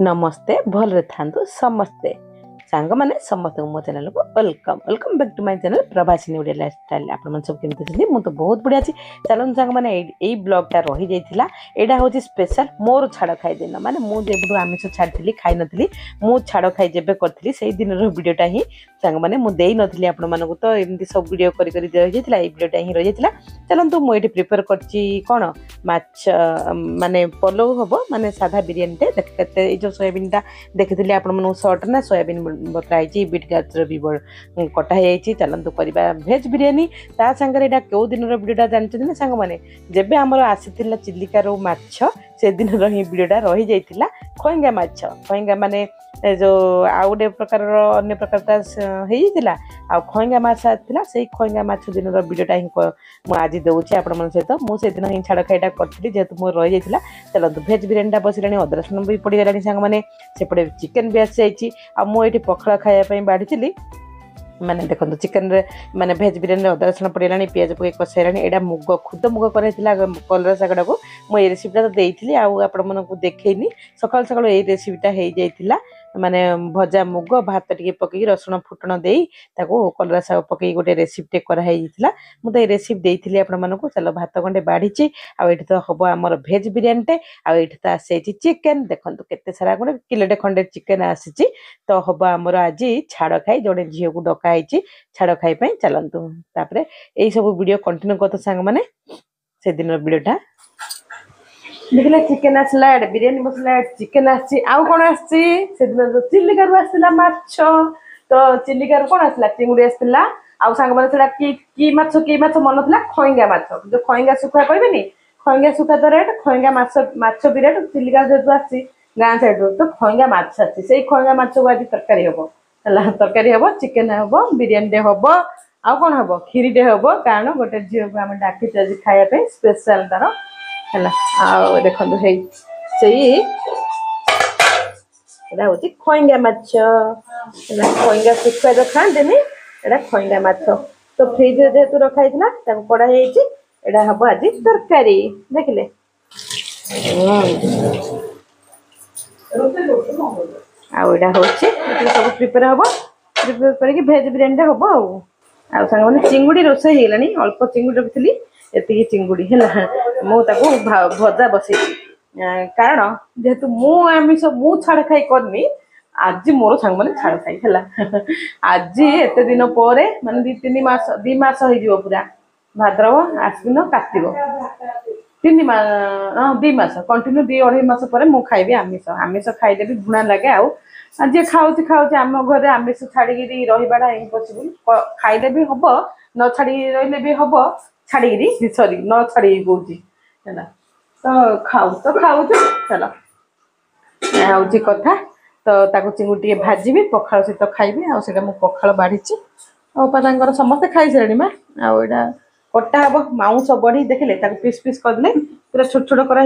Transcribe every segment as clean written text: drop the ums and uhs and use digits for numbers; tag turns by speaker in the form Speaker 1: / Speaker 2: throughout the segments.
Speaker 1: नमस्ते भलरे थांतु समस्ते सांग माने समस्त मो चैनल को welcome welcome back to my channel Prabhasini Odia lifestyle आप मन सब केमते छी मु तो बहुत बढ़िया छी। चलन सांग माने एई ब्लॉग टा रही जाइथिला एडा होची स्पेशल मोर छाड़ खाई दिन माने मु जेबडू आमिष छाड़थिली खाई नथिली मु छाड़ खाई जेबे करथिली सेही दिन रो वीडियोटा ही सांग माने मु देई नथिली आपण मानको तो एमती सब वीडियो करी करी रही जाइथिला एई वीडियोटा ही रही जाइथिला। चलंतु मु एठी प्रिपेयर करची कोन माछ माने पलो हबो माने साधा बिरयानी टे देखते ए जो सोयाबीन टा देखिथिली आपण मानको शॉर्ट ना सोयाबीन बतराई बीट गाजर भी कटा है। चलतु करवा भेज बिरयानी ता सांगे एटा क्यों दिन वीडियोटा जानते ना सांग मैंने जेबे आमर आसीथिला चिलिकार माछ से दिन ही वीडियोटा रही जाइथिला खइंगा माछ खइंगा माने जो आउ गोटे प्रकार अन्य प्रकार होइथिला आ खइंगा माछ आथिला सेही खइंगा माछ दिन वीडियोटा ही मु आज दउछि आपण मन सहित मु से दिन ही छाड़ खाइटा करथिली जेतु मो रही जाइथिला। चलतु भेज बिरयानीटा बसिलानी अदर रसुण भी पड़ी गलानी सांग माने सेपटे चिकन भी आसी जाइछि आ मु एठी पखळा खाया पई बाढिथिली माने देखो चिकन रे माने भेज बिरयानी अदा रसुण पड़ेलानी पियाज पके कसाइलानी एडा मुग खुद मुग करैतिला कलरा सागडा को मु ए रेसिपीटा तो देइथिली आ आपण मनकु देखैनी सकाल सकाल ए रेसिपीटा हेइ जाइथिला माने भजा मुग भात टिके पके रसुण फुटण देई ताको कलरा साग पके गोटे रेसिपी करा हेइथिला मु तो ए रेसिपी देइथिली आपण मनकु। चलो भात गंडे बाढिची आ एठी तो हबो हमर भेज बिरयानी टे आ एठी तो आसेची चिकन देखंतु केते सारा गोटे किलोटे खंडे चिकन आसीची तो हबो हमर आजी छाड़ खाई जोडे झियो को डका आइची छाड़ खाई पई। चलंतु तापरे एई सब वीडियो कंटिन्यू करतो सांग माने से दिन वीडियोटा देखले चिकन आसला एड बिरयानी मसला चिकन आसी आउ कोन आसी से दिन तो चिल्लीकार आसला माछ तो चिल्लीकार कोन आसला चिंगुडी आसला आउ सांग माने सेडा की माछ मन थला खइंगा माछ जो खइंगा सुखा कहबेनी खइंगा सुखा तो रेट खइंगा माछ भी रेट चिल्लीकार जो आसी गां साइड तो खइंगा माछ आसी सेही खइंगा माछ को आज तरकारी हबो हला तरकारी हबो चिकन हबो बिरयानी दे हबो आउ कोन हबो खीरी दे हबो कारण गोटे झियो को हम डाकी आज खाया पे स्पेशल तारो हला आ देखंतु हे सेही एडा होची खइंगा माछ हला खइंगा सुखा जो खांदेनी एडा खइंगा माछ तो फ्रिज रे जेतु रखाइतला ताको पड़ा हेची एडा हबो आज तरकारी देखले आ एडा होची सब प्रिपेयर हबो प्रिपेयर करके भेज बिरयानी हबो आ संग माने चिंगुडी रोसे हेलानी अल्प चिंगुडी रखितली एति चिंगुडी हला मु ताको भजा बसै कारण जेतु मु आमिष मु छाड़ खाई करनी आज मोर संग माने छाड़ खाई हला आज एते दिन परे माने 2 मास होई जिवो पूरा भाद्रव आश्विन कार्तिक 2 मास कंटिन्यू 2.5 मास पर मु खाइबे आमिष खाइले भी गुणा लगे आउ जे खाऊची आम घर आमिष छाड़ी रहीबाटा इम्पॉसिबल खाइले भी हबो न छाड़ी रहिले भी हबो छाड़ी सॉरी न छाड़ी बोची है तो खाऊ चलो हूँ कथा तो ताको चिंगुडी भाजी पखाल सहित खाइबे आ सेटा मु पखाल बाढ़ी और समस्ते खाई सारे मा आटा कटा हम माउंस बढ़ी देखले पीस पीस करदे पूरा छोट छोट कर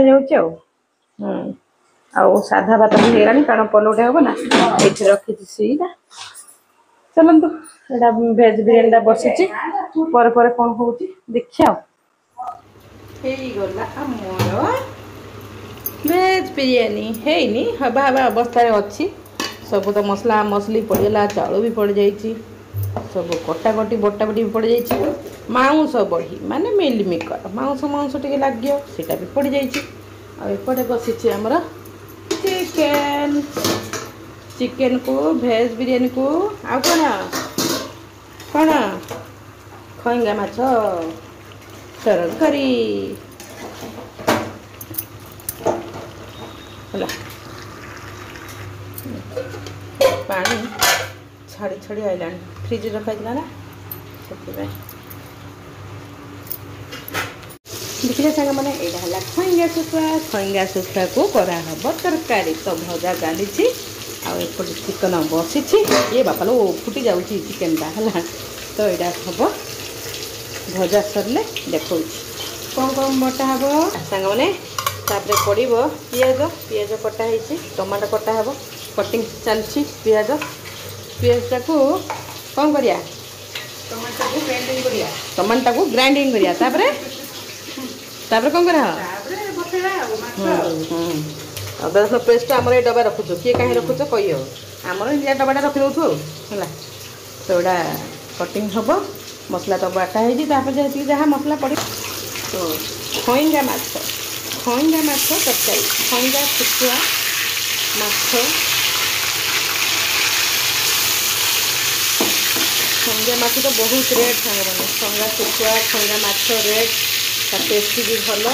Speaker 1: साधा भात भी हेलानी कारण पलोटे हम ना ये रखी सीटा। चलतु एटा भेज बिरयानी बसी पर कौन हो देखिया गला मोर भेज बिरयानी हैनी हवा हवा अवस्था अच्छी सब तो मसला मसली पड़गला चाउल भी पड़ जाइए सब कटाकटी बटाबटी भी पड़ जाइए माउंस बढ़ी माने मिल मेकर माउंस टे लगे सीटा भी पड़ जाइए आपटे बसी आमर चिकेन चिकेन को भेज बिरयानी को आ कौन खइंगा माछ तरकारी हला पानी छाड़ी छाड़ी आइला फ्रिज रखाइला ना से देखिले सांग माने एडा हला खइंगा सुखा को करा हबो तरकारी तो भजा गाली आ एपटे चिकन बसी ये बापा लो फुटी जाउची चिकन टा हला तो एडा हबो भजा सरले देखौ कौन बटा हबो सांग माने तापरे पड़िबो पियाज कटा हेची टमाटो कटा हबो कटिंग चलची पियाज टाको कौन करिया टमाटो को ग्राइंडिंग करिया तापरे कौन करा अदा रसुण पेस्ट आम ये डबा रखुच किए कहीं रखुच कही हो आमर इंडिया डबाटा रखिदे है तो एटा कटिंग हम मसला तो बाटा होती जहाँ मसला पड़ तो खईंगा माछ तरकारी खईंगा शुखुआ माछ खईंगा माछ तो बहुत रेट सांग मैंने खईंगा शुखुआ खईंगा माछ रेट ता टेस्ट भी भल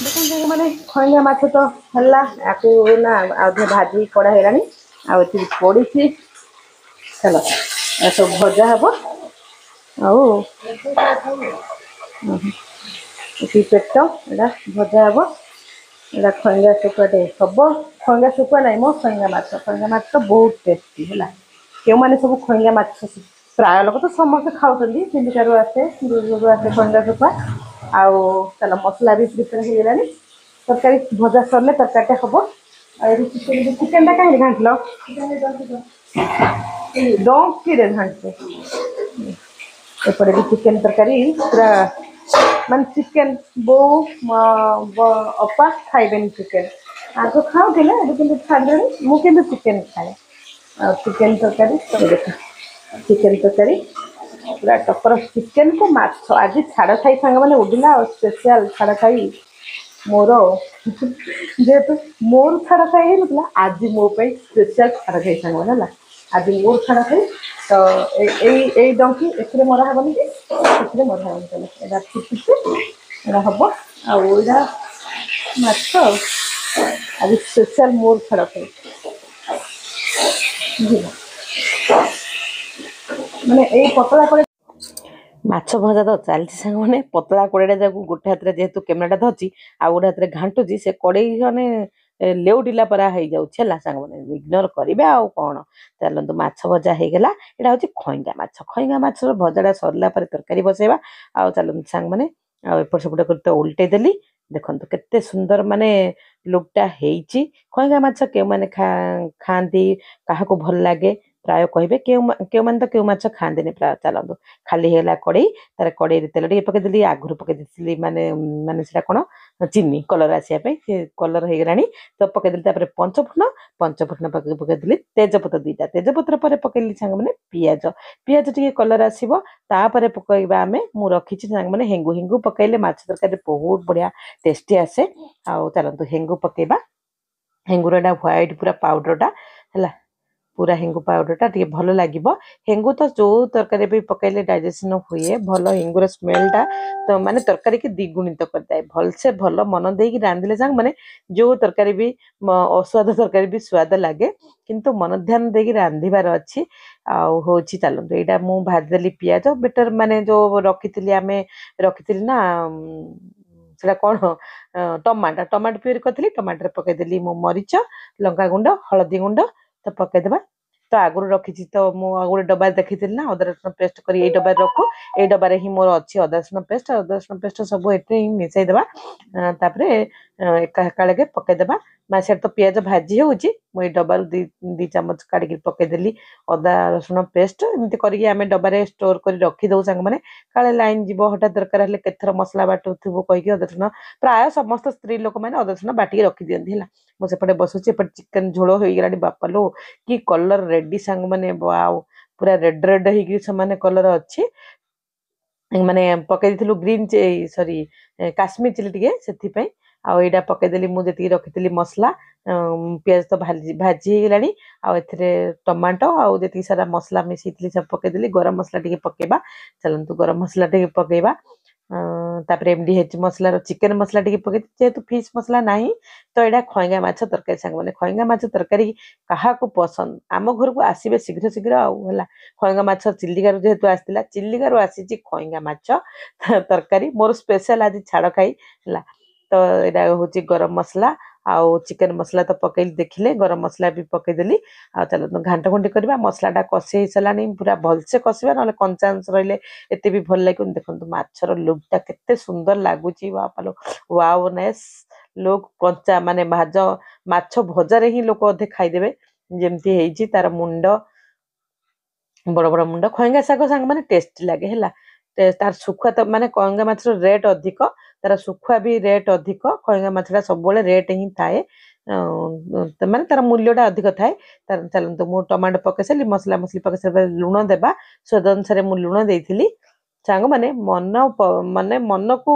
Speaker 1: देखो सांग मैंने खईंगा माछ तो है ना आधे भाजी कड़ा है आती पड़ी चलो सब भजा हम पेट एटा भजा हम एटा खईंगा शुखुआटे हम खईंगा शुखुआ ना मो खईंगा माछ तो बहुत टेस्टी है क्यों मैंने सब खईंगा माछ प्राय लोग तो समस्त खाऊँ चिलिकार आसे दूर आसे खईंगा शुखुआ आउ चलो मसला भी प्रिपेयर हो गलानी तरकारी भजा सरले तरकारी हम चिकेन कहीं घाटल डंकी घाटे एपटे भी चिकेन तरकारी पूरा मान चिकेन बो अपा खाइबेन चिकेन आग खाऊे छाड़े मुझे चिकेन खाए चिकेन तरकारी चिकेन तरकारी पूरा टपर चिकेन को माछ आज छाड़ खाई सांग मैंने उड़िला स्पेशल छाड़ खाई मोर जेहेतु मोर छाड़ खाई ना आज मो स्पेशल छाड़ खाई सांग मैंने आज मोर छाड़ खाई तो यही डंकी ए मरा हेनी कि मरा हेनी चलो यहाँ फुटुचे यहाँ हम आईटा माछ आज स्पेशल मोर छाड़ खाई मैंने यही पतला कर माछ भजा तो चलती सांग मैंने पतला कड़ेटा जाक गोटे हाथ में जेहेतु कैमेराटा धरची आ गोटे हाथ में घाटुची से कड़े मैंने लेउटिला परा हो जाऊँ सांग मैंने इग्नोर करेंगे आउ कौन चलतु माछ भजा हो गला यहाँ हूँ खईंगा माछ भजाटा सरला तरकारी बसैबा आउ चलतु सांग मैंने एपट सेपट कर तो उल्टे देली देखो केते सुंदर माने लुकटा हेची खईंगा माछ क्यों मैंने खाती क्या भल लगे प्राय कहे क्यों मैंने तो क्यों माछ खाते प्राय चलतु खाली है कड़े तार कड़े तेल टे पकईदी आगुरी पकईदी माने माने से कौन चीनी कलर आसापी सी कलर हो गला तो पकईदी पंचफुटन पकईदी तेजपत्र दुईटा तेजपत्र पर पकईली सांग मैंने पियाज पियाज टी कलर आसो तापर पकईबा आम मु रखी सांग मैंने हेंगु हेंगु पकईले माछ तरकारी बहुत बढ़िया टेस्टी आसे आउ चलतु हेंगु पकईबा हेंगुर व्हाइट पूरा पाउडरटा है पूरा हेंगु पाउडरटा टे भल लगे हेंगु तो जो तरकारी भी पकईले डाइजेशन हुए भल हेंगुर स्मेलटा तो माने तरकारी की द्विगुणित करता है भलसे भल मन देकी रांधिले सांग मैंने जो तरकारी भी अस्वाद तरकारी भी स्वाद लगे किंतु मन ध्यान देकी रांधिबार अच्छी हूँ चलतु यहाँ मुझे भाजदेली पियाज बेटर माने जो रखी आम रखी ना सेटा कौन टमाटो प्यूरी करी टमाटर पकईदेली मो मरीच लंका गुंड हलदी गुंड तो पकईदेवा तो आगुरी रखी तो मुझे गोटे डब्बा देखी ना अदा रसुण पेस्ट कर डब्बा रखु ये डब्बार ही मोर अच्छी अदा रसुण पेस्ट सब ये मिसईदेवा एकाके पकईदेवा माछे तो पियाज भाजी होची मुझे डब्बार दी चमच काढ़ी पकईदेली अदा रसुण पेस्ट एमती करके आम डब्बार स्टोर कर रखीदे सांग मैंने काले लाइन जीव हठात दरकार हेल्ले केथर मसला बाटुथु कहीकि अदा रसुण प्राय समस्त स्त्री लोक मैंने अदा रसुण बाटिकी रखी दिखती है मुझे बसुची चिकेन झोल हो गला बापा लो कि कलर रेडी सांग मैंने वाओ पूरा रेड रेड हो कलर अच्छी माने पकई ग्रीन सॉरी काश्मीर चिली टे से पकईदेली मुझे रखी मसला पियाज तो भाजी गलानी टमाटो आउ जी सारा मसला मिसई सब पकईदेली गरम मसला टे पकेबा चलतु गरम मसला टे पकेबा तापर एमडीएच मसलार चिकेन मसला टे पकई जेहेतु फिश मसला नहीं तो यहाँ खईंगा माछ तरकारी सांग मैंने खईंगा माछ तरकारी क्या पसंद आम घर को आसबे शीघ्र शीघ्र आला खईंगा माछ चिलिकार जेहेतु आसाला चिलिकार आसी खईंगा माछ तरकारी मोर स्पेशल आज छाड़ खाई है तो यहाँ हूँ गरम मसला आउ चिकेन मसला तो पकई देखिले गरम मसला भी पकईदेली आ चलो घाट घुंटी करवा मसलाटा कषि हो सारानी पूरा भलसे कषा ना कंचा अंश रही एत भी भल लगे देखो माछर लुकटा केते सुंदर लगुच बापालो वाओ नाइस लोग कंचा माने भाज माछ भजारे ही लोक अधे खाईदेवे जमती है तार मुंड बड़ बड़ मुंड खईंगा शाग सांग मैंने टेस्टी लगे है तार सुखुआ तो माने खइंगा माछर रेट अधिक तार सुखुआ भी रेट अधिक खइंगा माछटा सब रेट ही थाए माने तार मूल्यटा अधिक थाए चलतु मु टमाटो पकई सारी मसला मसली पकई सारे लुण देवा स्वाद अनुसार मु लुण देइथिली सांग माने माने मन को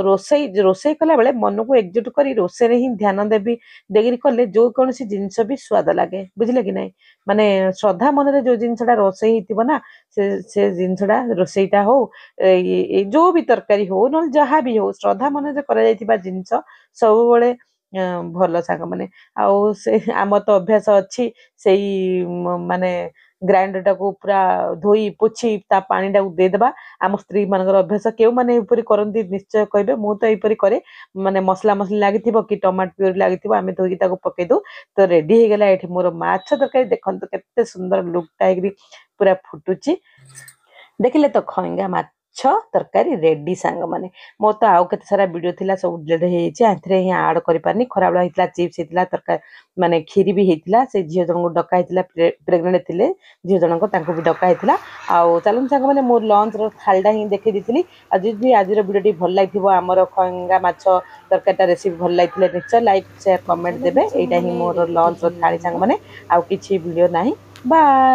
Speaker 1: रोसई कला बेले मन को एकजुट करी रोसई ही ध्यान देवी देगिरी कले जो कौन सी जिनस भी स्वाद लगे बुझले कि नहीं माने श्रद्धा मन रे जो जिनसटा रोसई हितिबो ना से जिनसटा रोसईटा हो जो भी तरकारी हो न जहाँ भी हो श्रद्धा मन रे करा जाइतिबा जिनस सब बळे भल सांग माने आउ से आम तो अभ्यास अच्छी से माने ग्राइंडर टाको पूरा धोई पोछी ता पानी टाको देदेबा आम स्त्री मानकर अभ्यास केउ माने एपरि करंती निश्चय कहबे मु तो एपरि करे माने मसला मसली लागिथिबो कि टमाटो प्यूरी लागिथिबो आमे धोई ताको पकै दो तो रेडी हे गेला एठी मोर माछ तरकारी देखंतु केते सुंदर लुक टाइगरी पूरा फुटुची देखिले तो खइंगा माछ तरकारी रेडी सांग माने मो तो आउ केते सारा वीडियो थिला सब डिलीट हे छि आथरे ही ऐड करि पानी खराबला हितला चिप्स हितला तरकारी माने खीरी भी हितला से झियो जन को डका हितला प्रेग्नेंट थिले झियो जन को तांको भी डका हितला आउ चलन सांग माने मोर लंच रो थालडा ही देखि दिथिली आज भी आज रो वीडियो टी भल लागिथिबो हमर खइंगा माछ तरकारीटा रेसिपी भल लागिथिले निश्चय लाइक शेयर कमेंट देबे एटा ही मोर लंच रो थाली सांग माने आउ किछि वीडियो नाही बाय।